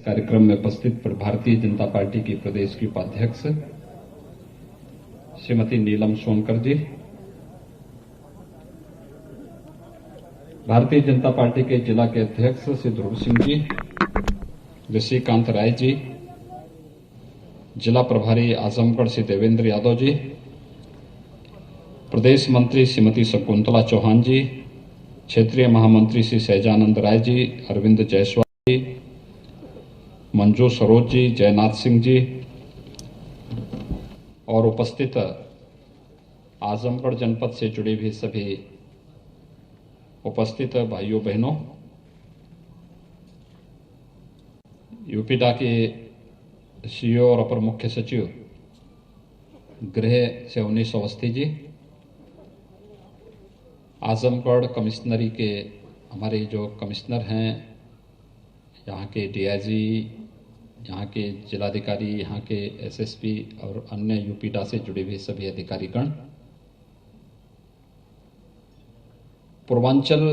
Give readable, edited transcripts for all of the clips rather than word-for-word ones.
कार्यक्रम में उपस्थित भारतीय जनता पार्टी की प्रदेश की उपाध्यक्ष श्रीमती नीलम सोनकर जी, भारतीय जनता पार्टी के जिला के अध्यक्ष श्री ध्रुव सिंह जी, ऋषिकांत राय जी, जिला प्रभारी आजमगढ़ श्री देवेंद्र यादव जी, प्रदेश मंत्री श्रीमती शकुंतला चौहान जी, क्षेत्रीय महामंत्री श्री सहजानंद राय जी, अरविंद जायसवाल जी, मंजू सरोज जी, जयनाथ सिंह जी और उपस्थित आजमगढ़ जनपद से जुड़े भी सभी उपस्थित भाइयों बहनों, यूपीडा के सीईओ और अपर मुख्य सचिव गृह से अवनीश अवस्थी जी, आजमगढ़ कमिश्नरी के हमारे जो कमिश्नर हैं, यहाँ के डीआईजी, यहाँ के जिलाधिकारी, यहाँ के एसएसपी और अन्य यूपीडा से जुड़े हुए सभी अधिकारीगण, पूर्वांचल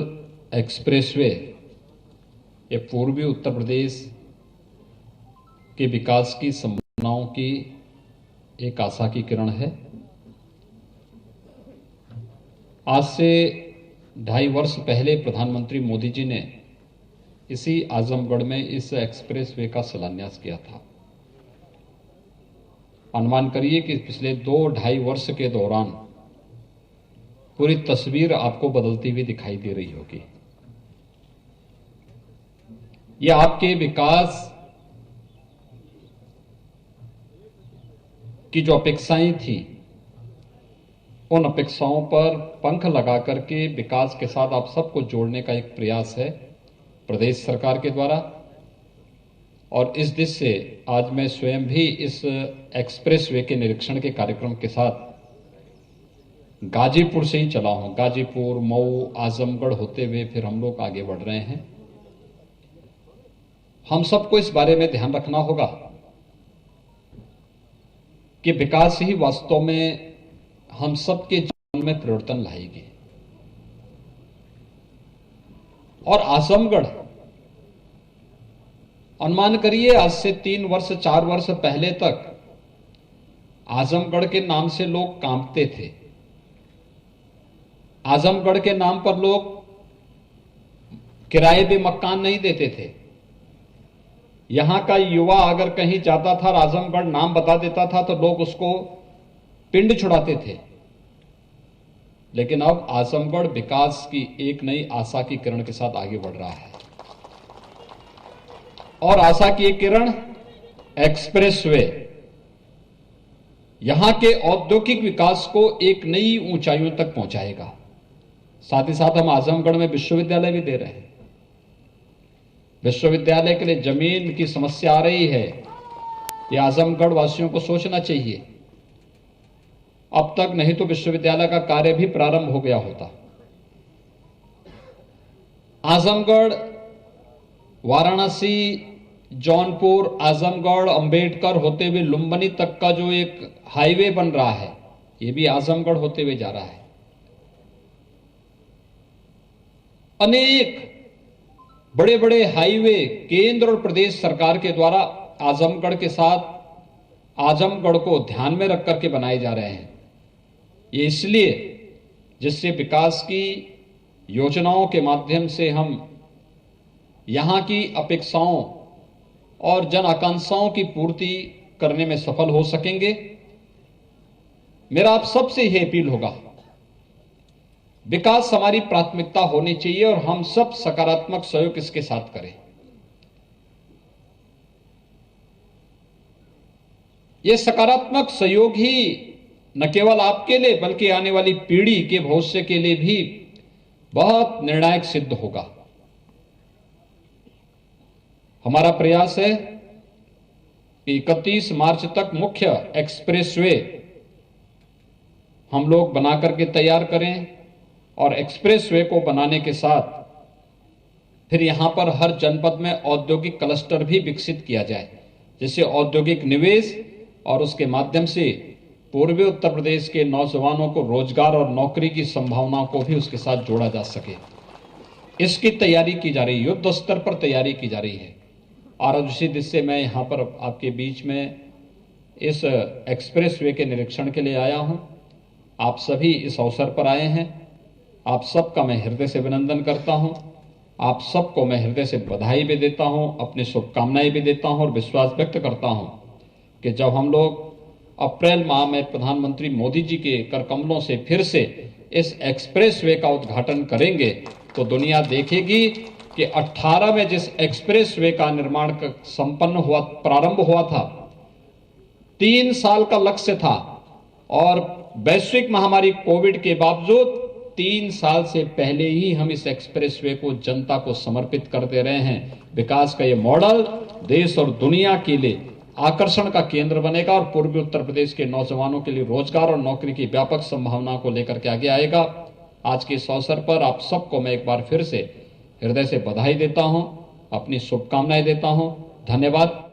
एक्सप्रेसवे ये पूर्वी उत्तर प्रदेश के विकास की संभावनाओं की एक आशा की किरण है। आज से 2.5 वर्ष पहले प्रधानमंत्री मोदी जी ने इसी आजमगढ़ में इस एक्सप्रेसवे का शिलान्यास किया था। अनुमान करिए कि पिछले 2-2.5 वर्ष के दौरान पूरी तस्वीर आपको बदलती हुई दिखाई दे रही होगी। यह आपके विकास की जो अपेक्षाएं थी, उन अपेक्षाओं पर पंख लगा करके विकास के साथ आप सबको जोड़ने का एक प्रयास है प्रदेश सरकार के द्वारा। और इस दिशा से आज मैं स्वयं भी इस एक्सप्रेसवे के निरीक्षण के कार्यक्रम के साथ गाजीपुर से ही चला हूं। गाजीपुर, मऊ, आजमगढ़ होते हुए फिर हम लोग आगे बढ़ रहे हैं। हम सबको इस बारे में ध्यान रखना होगा कि विकास ही वास्तव में हम सबके जीवन में परिवर्तन लाएगी। और आजमगढ़, अनुमान करिए आज से 3 वर्ष 4 वर्ष पहले तक आजमगढ़ के नाम से लोग कांपते थे। आजमगढ़ के नाम पर लोग किराए पे मकान नहीं देते थे। यहां का युवा अगर कहीं जाता था और आजमगढ़ नाम बता देता था तो लोग उसको पिंड छुड़ाते थे। लेकिन अब आजमगढ़ विकास की एक नई आशा की किरण के साथ आगे बढ़ रहा है। और आशा की एक किरण एक्सप्रेसवे यहां के औद्योगिक विकास को एक नई ऊंचाइयों तक पहुंचाएगा। साथ ही साथ हम आजमगढ़ में विश्वविद्यालय भी दे रहे हैं। विश्वविद्यालय के लिए जमीन की समस्या आ रही है, ये आजमगढ़ वासियों को सोचना चाहिए। अब तक नहीं तो विश्वविद्यालय का कार्य भी प्रारंभ हो गया होता। आजमगढ़, वाराणसी, जौनपुर, आजमगढ़, अंबेडकर होते हुए लुम्बिनी तक का जो एक हाईवे बन रहा है, ये भी आजमगढ़ होते हुए जा रहा है। अनेक बड़े बड़े हाईवे केंद्र और प्रदेश सरकार के द्वारा आजमगढ़ के साथ आजमगढ़ को ध्यान में रख करके बनाए जा रहे हैं। ये इसलिए जिससे विकास की योजनाओं के माध्यम से हम यहां की अपेक्षाओं और जन आकांक्षाओं की पूर्ति करने में सफल हो सकेंगे। मेरा आप सबसे यह अपील होगा, विकास हमारी प्राथमिकता होनी चाहिए और हम सब सकारात्मक सहयोग इसके साथ करें। यह सकारात्मक सहयोग ही न केवल आपके लिए बल्कि आने वाली पीढ़ी के भविष्य के लिए भी बहुत निर्णायक सिद्ध होगा। हमारा प्रयास है कि 31 मार्च तक मुख्य एक्सप्रेसवे हम लोग बना करके तैयार करें और एक्सप्रेसवे को बनाने के साथ फिर यहां पर हर जनपद में औद्योगिक क्लस्टर भी विकसित किया जाए, जिससे औद्योगिक निवेश और उसके माध्यम से पूर्वी उत्तर प्रदेश के नौजवानों को रोजगार और नौकरी की संभावनाओं को भी उसके साथ जोड़ा जा सके। इसकी तैयारी की जा रही है, युद्ध स्तर पर तैयारी की जा रही है। और उसी दिशा से मैं यहाँ पर आपके बीच में इस एक्सप्रेस वे के निरीक्षण के लिए आया हूँ। आप सभी इस अवसर पर आए हैं। आप सबका मैं हृदय से अभिनंदन करता हूँ। आप सबको मैं हृदय से बधाई भी देता हूँ, अपनी शुभकामनाएं भी देता हूँ और विश्वास व्यक्त करता हूँ कि जब हम लोग अप्रैल माह में प्रधानमंत्री मोदी जी के कर कमलों से फिर से इस एक्सप्रेस वे का उद्घाटन करेंगे तो दुनिया देखेगी कि 18 में जिस एक्सप्रेस वे का निर्माण प्रारंभ हुआ था, 3 साल का लक्ष्य था और वैश्विक महामारी कोविड के बावजूद 3 साल से पहले ही हम इस एक्सप्रेस वे को जनता को समर्पित कर दे रहे हैं। विकास का ये मॉडल देश और दुनिया के लिए आकर्षण का केंद्र बनेगा और पूर्वी उत्तर प्रदेश के नौजवानों के लिए रोजगार और नौकरी की व्यापक संभावना को लेकर के आगे आएगा। आज के इस अवसर पर आप सबको मैं एक बार फिर से हृदय से बधाई देता हूं, अपनी शुभकामनाएं देता हूं। धन्यवाद।